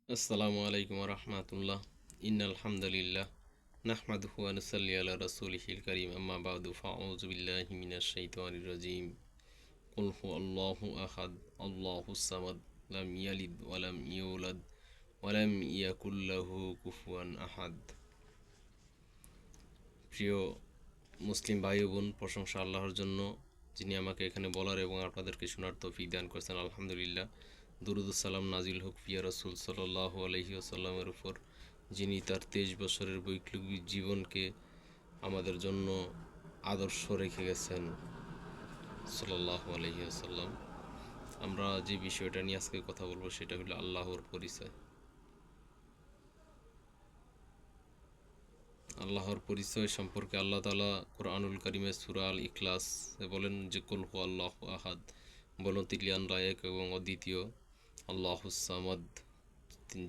আসসালামু আলাইকুম রহমতুল্লাহ। ইন্নাল হামদুলিল্লাহ নাহমাদুহু ওয়া নুসাল্লি আলা রাসূলিহিল কারীম আম্মা বা'দু ফাআউযু বিল্লাহি মিনাশ শাইতানির রাজীম। কুল হুয়াল্লাহু আহাদ আল্লাহুস সামাদ লাম ইয়ালিদ ওয়া লাম ইউলাদ ওয়া লাম ইয়াকুল লাহু কুফুয়ান আহাদ। প্রিয় মুসলিম ভাই ও বোন, প্রশংসা আল্লাহর জন্য যিনি আমাকে এখানে বলার এবং আপনাদেরকে শোনার তৌফিক দান করেছেন। আলহামদুলিল্লাহ। দুরুদুস সালাম নাজিল হোক প্রিয়া রাসূল সাল্লাল্লাহু আলাইহি ওয়াসাল্লামের উপর, যিনি তার 23 বছরের বৈপ্লবিক জীবনকে আমাদের জন্য আদর্শ রেখে গেছেন সাল্লাল্লাহু আলাইহি ওয়াসাল্লাম। আমরা যে বিষয়টা নিয়ে আজকে কথা বলবো সেটা হলো আল্লাহর পরিচয়। আল্লাহর পরিচয় সম্পর্কে আল্লাহ তাআলা কোরআনুল কারীমে সূরা আল ইখলাস বলেন যে কুল হুয়াল্লাহু আহাদ, বলুন তিনি আল্লাহ এক এবং অদ্বিতীয়, আল্লাহুস সামাদ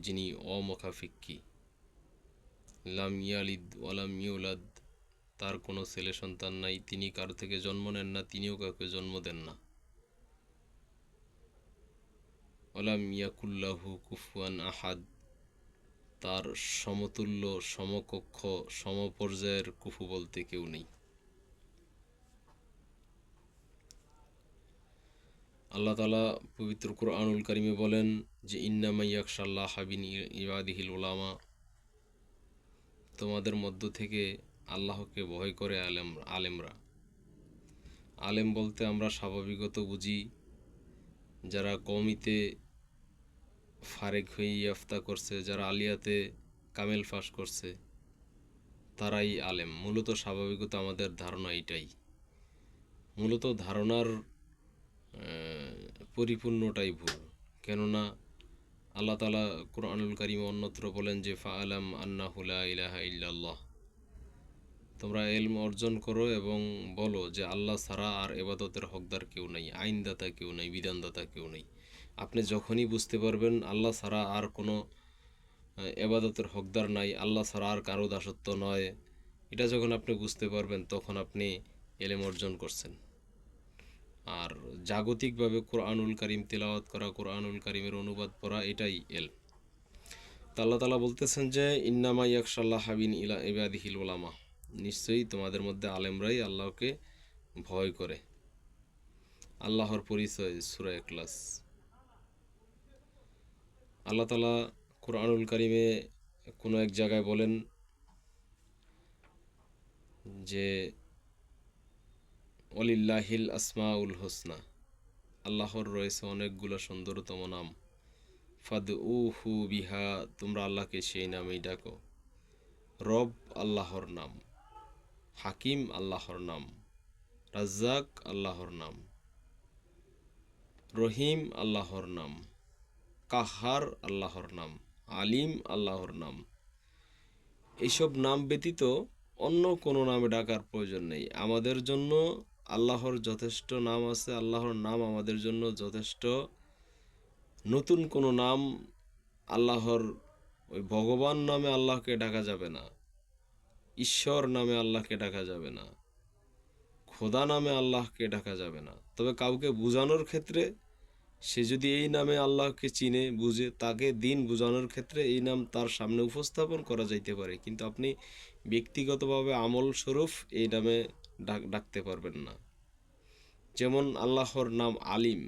যিনি অমুখাপেক্ষী, লাম ইয়ালিদ ওয়া লাম ইউলাদ তার কোনো ছেলে সন্তান নাই, তিনি কারো থেকে জন্ম নেন না, তিনিও কাউকে জন্ম দেন না, ওয়া লাম ইয়াকুল লাহু কুফুয়ান আহাদ তার সমতুল্য সমকক্ষ সমপর্যায়ের কুফু বলতে কেউ নেই। আল্লাহ তাআলা পবিত্র কুরআনুল কারীমে বলেন যে ইন্নামা ইয়াখশাল্লাহা মিন ইবাদিহিল উলামা, তোমাদের মধ্য থেকে আল্লাহকে ভয় করে আলেমরা। আলেম বলতে আমরা স্বাভাবিকত বুঝি যারা কওমিতে ফারেক হয়ে ইয়াফতা করছে, যারা আলিয়াতে কামেল পাশ করছে, তারাই আলেম। মূলত স্বাভাবিকত আমাদের ধারণা এটাই, মূলত ধারণার পরিপূর্ণটাই ভুল। কেননা আল্লাহ তাআলা কুরআনুল কারীমে অন্যত্র বলেন যে ফাআলাম আন্নাহু লা ইলাহা ইল্লাল্লাহ, তোমরা ইলম অর্জন করো এবং বলো যে আল্লাহ ছাড়া আর ইবাদতের হকদার কেউ নাই, আইনদাতা কেউ নাই, বিধানদাতা কেউ নেই। আপনি যখনই বুঝতে পারবেন আল্লাহ ছাড়া আর কোনো ইবাদতের হকদার নাই, আল্লাহ ছাড়া আর কারো দাসত্ব নয়, এটা যখন আপনি বুঝতে পারবেন তখন আপনি ইলম অর্জন করছেন। আর জাগতিকভাবে কোরআনুল কারীম তেলাওয়াত করা, কোরআনুল কারীমের অনুবাদ পড়া, এটাই ইলম। আল্লাহ তাআলা বলতেছেন যে ইন্নামা ইয়াখশাল্লাহা মিন ইবাদিহিল উলামা, নিশ্চয়ই তোমাদের মধ্যে আলেমরাই আল্লাহকে ভয় করে। আল্লাহর পরিচয় সূরা ইখলাস। আল্লাহ তাআলা কুরআনুল কারীমে কোনো এক জায়গায় বলেন যে ওয়ালিল্লাহিল আসমাউল হোসনা, আল্লাহর রয়েছে অনেকগুলো সুন্দরতম নাম, ফাদউহু বিহা, তোমরা আল্লাহকে সেই নামেই ডাকো। রব আল্লাহর নাম, হাকিম আল্লাহর নাম, রাজ্জাক আল্লাহর নাম, রহিম আল্লাহর নাম, কাহার আল্লাহর নাম, আলিম আল্লাহর নাম। এইসব নাম ব্যতীত অন্য কোনো নামে ডাকার প্রয়োজন নেই। আমাদের জন্য আল্লাহর যথেষ্ট নাম আছে, আল্লাহর নাম আমাদের জন্য যথেষ্ট। নতুন কোনো নাম আল্লাহর, ওই ভগবান নামে আল্লাহকে ডাকা যাবে না, ঈশ্বর নামে আল্লাহকে ডাকা যাবে না, খোদা নামে আল্লাহকে ডাকা যাবে না। তবে কাউকে বোঝানোর ক্ষেত্রে সে যদি এই নামে আল্লাহকে চিনে বুঝে, তাকে দিন বোঝানোর ক্ষেত্রে এই নাম তার সামনে উপস্থাপন করা যাইতে পারে, কিন্তু আপনি ব্যক্তিগতভাবে আমল স্বরূপ এই নামে ডাকতে পারবেন না। যেমন আল্লাহর নাম আলিম,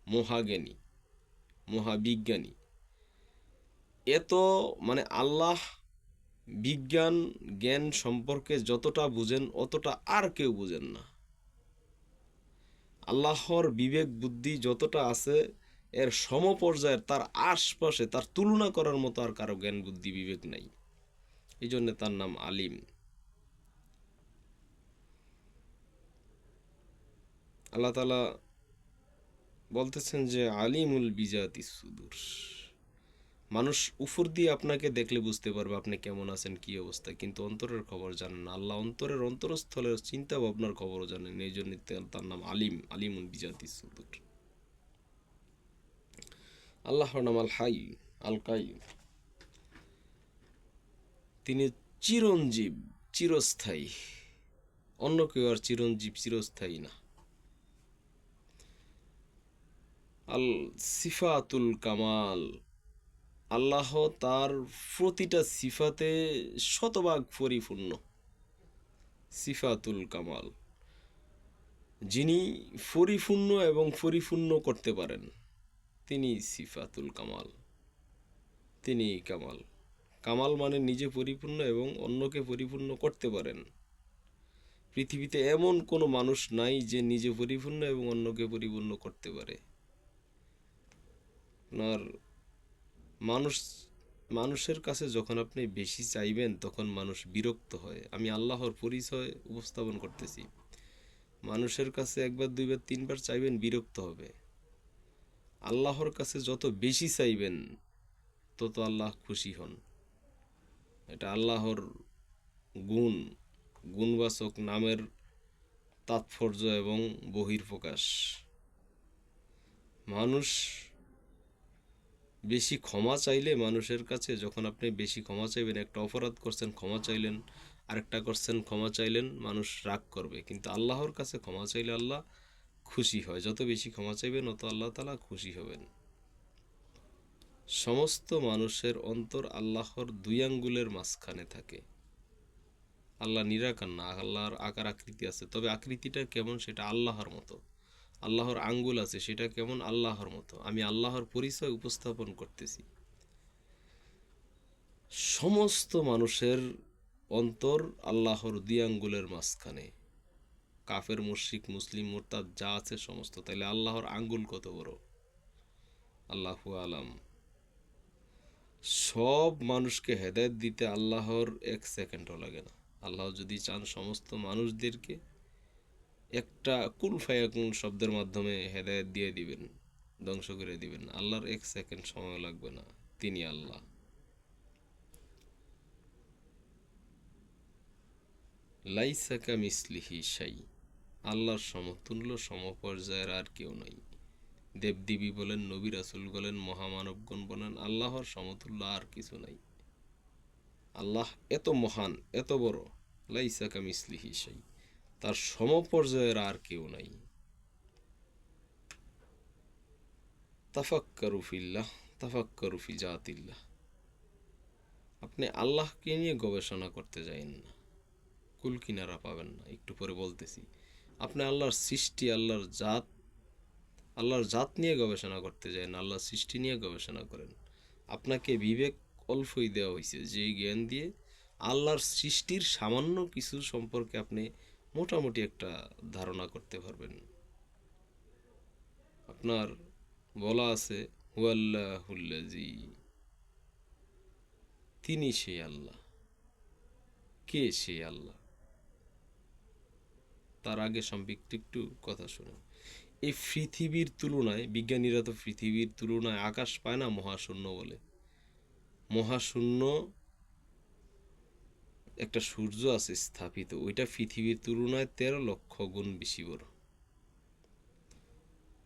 মহাজ্ঞানী, মহাবিজ্ঞানী। এত মানে আল্লাহ বিজ্ঞান জ্ঞান সম্পর্কে যতটা বুঝেন অতটা আর কেউ বুঝেন না। আল্লাহর বিবেক বুদ্ধি যতটা আছে এর সমপর্যায়ের, তার আশপাশে তার তুলনা করার মতো আর কারো জ্ঞান বুদ্ধি বিবেক নাই। এই জন্য তার নাম আলিম। আল্লাহ তাআলা বলতেছেন যে আলিমুল বিজাতিস সুদূর, মানুষ উপর দিয়ে আপনাকে দেখলে বুঝতে পারবে আপনি কেমন আছেন, কি অবস্থা, কিন্তু অন্তরের খবর জানেন না। আল্লাহ অন্তরের অন্তরস্থলের চিন্তা ভাবনার খবরও জানেন। এই জন্য তার নাম আলিম, আলিমুল বিজাতিস সুদূর। আল্লাহর নাম আল হাই, আল কাইয়ুম, তিনি চিরঞ্জীব, চিরস্থায়ী। অন্য কেউ আর চিরঞ্জীব চিরস্থায়ী না। আল সিফাতুল কামাল, আল্লাহ তার প্রতিটা সিফাতে শতভাগ পরিপূর্ণ, সিফাতুল কামাল। যিনি পরিপূর্ণ এবং পরিপূর্ণ করতে পারেন তিনি সিফাতুল কামাল, তিনি কামাল। কামাল মানে নিজে পরিপূর্ণ এবং অন্যকে পরিপূর্ণ করতে পারেন। পৃথিবীতে এমন কোনো মানুষ নাই যে নিজে পরিপূর্ণ এবং অন্যকে পরিপূর্ণ করতে পারে। আপনার মানুষ মানুষের কাছে যখন আপনি বেশি চাইবেন তখন মানুষ বিরক্ত হয়। আমি আল্লাহর পরিচয় উপস্থাপন করতেছি। মানুষের কাছে একবার দুইবার তিনবার চাইবেন, বিরক্ত হবে। আল্লাহর কাছে যত বেশি চাইবেন তত আল্লাহ খুশি হন। এটা আল্লাহর গুণ, গুণবাচক নামের তাৎপর্য এবং বহির্প্রকাশ। মানুষ বেশি ক্ষমা চাইলে, মানুষের কাছে যখন আপনি বেশি ক্ষমা চাইবেন, একটা অপরাধ করছেন ক্ষমা চাইলেন, আরেকটা করছেন ক্ষমা চাইলেন, মানুষ রাগ করবে। কিন্তু আল্লাহর কাছে ক্ষমা চাইলে আল্লাহ খুশি হয়। যত বেশি ক্ষমা চাইবেন অত আল্লাহ তাআলা খুশি হবেন। সমস্ত মানুষের অন্তর আল্লাহর দুই আঙ্গুলের মাঝখানে থাকে। আল্লাহ নিরাকার না, আল্লাহর আকার আকৃতি আছে, তবে আকৃতিটা কেমন সেটা আল্লাহর মতো। আল্লাহর আঙ্গুল আছে, সেটা কেমন আল্লাহর মতো। আমি আল্লাহর পরিচয় উপস্থাপন করতেছি। সমস্ত মানুষের অন্তর আল্লাহর দুই আঙ্গুলের মাঝখানে। কাফের, মুশরিক, মুসলিম, মুরতাদ যা আছে সমস্ত। তাইলে আল্লাহর আঙ্গুল কত বড়! আল্লাহু আলাম। সব মানুষকে হেদায়েত দিতে আল্লাহর এক সেকেন্ডও লাগে না। আল্লাহ যদি চান সমস্ত মানুষদেরকে একটা কুল ফায়াকুন শব্দের মাধ্যমে হেদায়েত দিয়ে দিবেন, ধ্বংস করে দিবেন। আল্লাহর এক সেকেন্ড সময় লাগবে না। তিনি আল্লাহ। লাইসা কামিসলিহি শাই, আল্লাহর সমতুল্য সমপর্যায়ের আর কেউ নাই। দেবদেবী বলেন, নবী রাসূল বলেন, মহামানবগণ বলেন, আল্লাহর সমতুল্য আর কিছু নাই। আল্লাহ এত মহান, এত বড়। লাইসা কামিসলিহি শাই, তার সমপর্যায়ের আর কেউ নাই। তাফাক্কারু ফিল্লাহ, তাফাক্কারু ফি জাতিল্লাহ। আপনি আল্লাহকে নিয়ে গবেষণা করতে যাইন না, কুল কিনারা পাবেন না। একটু পরে বলতেছি। আপনি আল্লাহর সৃষ্টি, আল্লাহর জাত নিয়ে গবেষণা করতে যান, আল্লাহর সৃষ্টি নিয়ে গবেষণা করেন। আপনাকে বিবেক অল্পই দেওয়া হয়েছে, যে জ্ঞান দিয়ে আল্লাহর সৃষ্টির সামান্য কিছু সম্পর্কে আপনি মোটামুটি একটা ধারণা করতে পারবেন। আপনার বলা আছে, হুয়াল্লাহুল্লাজি, তিনি সেই আল্লাহ। কে সেই আল্লাহ? তার আগে সম্পৃক্ত একটু কথা শুনুন। এই পৃথিবীর তুলনায়, বিজ্ঞানীরা তো পৃথিবীর তুলনায় আকাশ পায় না, মহাশূন্য বলে। মহাশূন্য একটা সূর্য আছে স্থাপিত, ওইটা পৃথিবীর তুলনায় 13 লক্ষ গুণ বেশি বড়।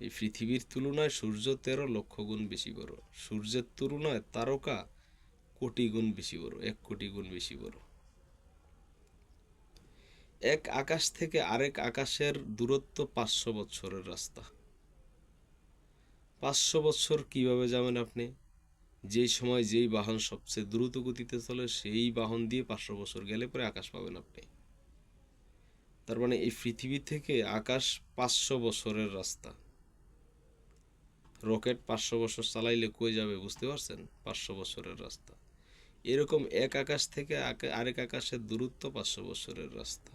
এই পৃথিবীর তুলনায় সূর্য 13 লক্ষ গুণ বেশি বড়। সূর্যের তুলনায় তারকা কোটি গুণ বেশি বড়, 1 কোটি গুণ বেশি বড়। এক আকাশ থেকে আরেক আকাশের দূরত্ব 500 বছরের রাস্তা। 500 বছর কিভাবে যাবেন আপনি? যেই সময় যেই বাহন সবচেয়ে দ্রুত গতিতে চলে, সেই বাহন দিয়ে 500 বছর গেলে পরে আকাশ পাবেন আপনি। তার মানে এই পৃথিবী থেকে আকাশ 500 বছরের রাস্তা। রকেট 500 বছর চালাইলে কই যাবে, বুঝতে পারছেন? 500 বছরের রাস্তা। এরকম এক আকাশ থেকে আরেক আকাশের দূরত্ব 500 বছরের রাস্তা।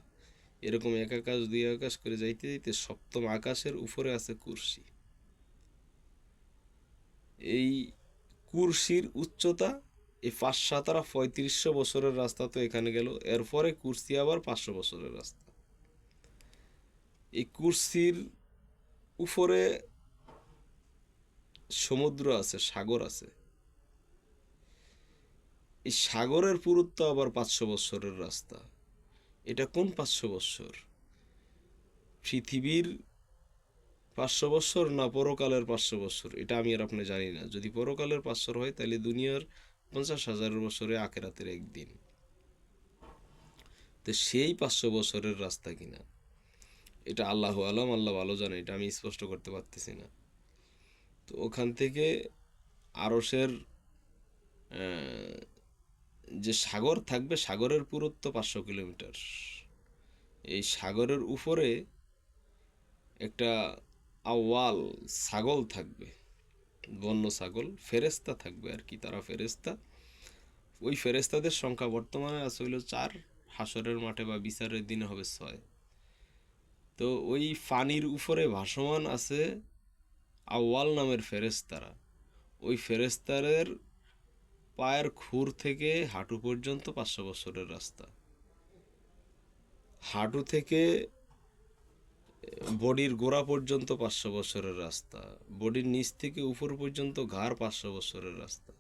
এরকম এক আকাশ দুই আকাশ করে যাইতে যাইতে সপ্তম আকাশের উপরে আছে কুরসি। এই কুরসির উচ্চতা, এই 5-7-3500 বছরের রাস্তা তো এখানে গেল, এরপরে কুরসি আবার 500 বছরের রাস্তা। এই কুরসির উপরে সমুদ্র আছে, সাগর আছে। এই সাগরের পুরুত্ব আবার 500 বছরের রাস্তা। এটা কোন 500 বছর? পৃথিবীর 500 বছর না পরকালের 500 বছর? এটা আমি আর আপনি জানি না। যদি পরকালের 500 হয় তাহলে দুনিয়ার 50,000 বছরে আখেরাতের একদিন। তো সেই 500 বছরের রাস্তা কিনা, এটা আল্লাহু আলাম, আল্লাহ ভালো জানে, এটা আমি স্পষ্ট করতে পারতেছি না। তো ওখান থেকে আরশের আহ, যে সাগর থাকবে, সাগরের পুরুত্ব 500 কিলোমিটার। এই সাগরের উপরে একটা আওয়াল ছাগল থাকবে, বন্য ছাগল, ফেরেস্তা থাকবে আর কি, তারা ফেরেস্তা। ওই ফেরেস্তাদের সংখ্যা বর্তমানে আছে হইল 4, হাসরের মাঠে বা বিচারের দিনে হবে 6। তো ওই ফানির উপরে ভাসমান আছে আওয়াল নামের ফেরেস্তারা। ওই ফেরেস্তারের পায়ের খুর থেকে হাঁটু পর্যন্ত 500 বছরের রাস্তা। হাঁটু থেকে বডির গোড়া পর্যন্ত 500 বছরের রাস্তা। বডির নিচ থেকে উপর পর্যন্ত ঘাড় 500 বছরের রাস্তা।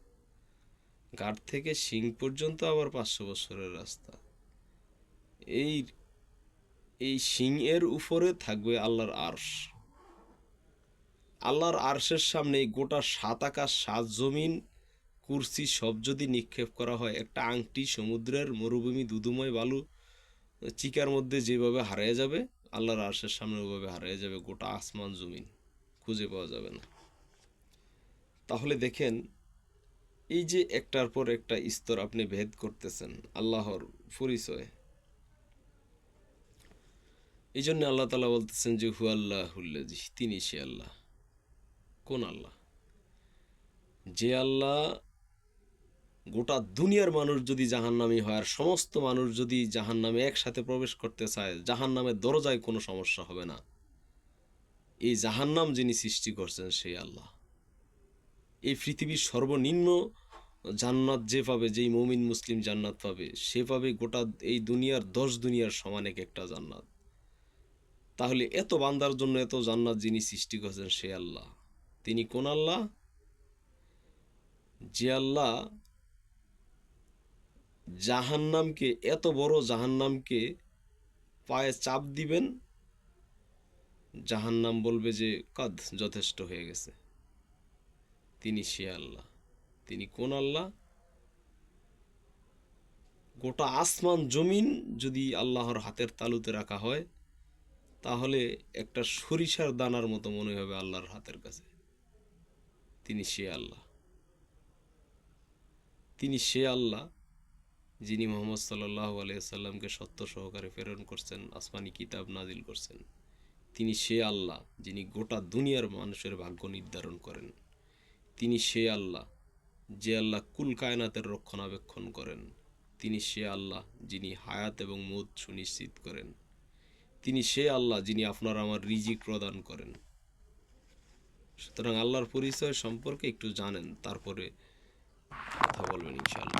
ঘাড় থেকে শিং পর্যন্ত আবার 500 বছরের রাস্তা। এই এই শিং এর উপরে থাকবে আল্লাহর আরশ। আল্লাহর আরশের সামনে গোটা 7 আকাশ, 7 জমিন, কুরসি সব যদি নিক্ষেপ করা হয়, একটা আংটি সমুদ্রের মরুভূমি দুধুময় বালু চিকার মধ্যে যেভাবে হারিয়ে যাবে, আল্লাহর আরশের সামনে ওভাবে হারিয়ে যাবে গোটা আসমান জমিন, খুঁজে পাওয়া যাবে না। তাহলে দেখেন, এই যে একটার পর একটা স্তর আপনি ভেদ করতেছেন আল্লাহর পরিচয়। এই জন্য আল্লাহ তালা বলতেছেন যে হু আল্লাহুল্লাজি, তিনি সে আল্লাহ। কোন আল্লাহ? যে আল্লাহ গোটা দুনিয়ার মানুষ যদি জাহান্নামী হয়, আর সমস্ত মানুষ যদি জাহান্নামে একসাথে প্রবেশ করতে চায়, জাহান্নামের দরজায় কোনো সমস্যা হবে না। এই জাহান্নাম যিনি সৃষ্টি করছেন সেই আল্লাহ। এই পৃথিবীর সর্বনিম্ন জান্নাত যে পাবে, যেই মুমিন মুসলিম জান্নাত পাবে, সে পাবে গোটা এই দুনিয়ার 10 দুনিয়ার সমান এক একটা জান্নাত। তাহলে এত বান্দার জন্য এত জান্নাত যিনি সৃষ্টি করছেন সে আল্লাহ। তিনি কোন আল্লাহ? যে আল্লাহ জাহান্নামকে, এত বড় জাহান্নামকে পায়ে চাপ দিবেন, জাহান্নাম বলবে যে কাদ, যথেষ্ট হয়ে গেছে। তিনি সে আল্লাহ। তিনি কোন আল্লাহ? গোটা আসমান জমিন যদি আল্লাহর হাতের তালুতে রাখা হয়, তাহলে একটা সরিষার দানার মতো মনে হবে আল্লাহর হাতের কাছে। তিনি সে আল্লাহ। তিনি সে আল্লাহ যিনি মোহাম্মদ সাল্লাল্লাহু আলাইহি সাল্লামকে সত্য সহকারে প্রেরণ করছেন, আসমানি কিতাব নাজিল করছেন। তিনি সে আল্লাহ যিনি গোটা দুনিয়ার মানুষের ভাগ্য নির্ধারণ করেন। তিনি সে আল্লাহ যে আল্লাহ কুল কায়নাতের রক্ষণাবেক্ষণ করেন। তিনি সে আল্লাহ যিনি হায়াত এবং মউত সুনিশ্চিত করেন। তিনি সে আল্লাহ যিনি আপনার আমার রিজিক প্রদান করেন। সুতরাং আল্লাহর পরিচয় সম্পর্কে একটু জানেন, তারপরে কথা বলবেন ইনশাআল্লাহ।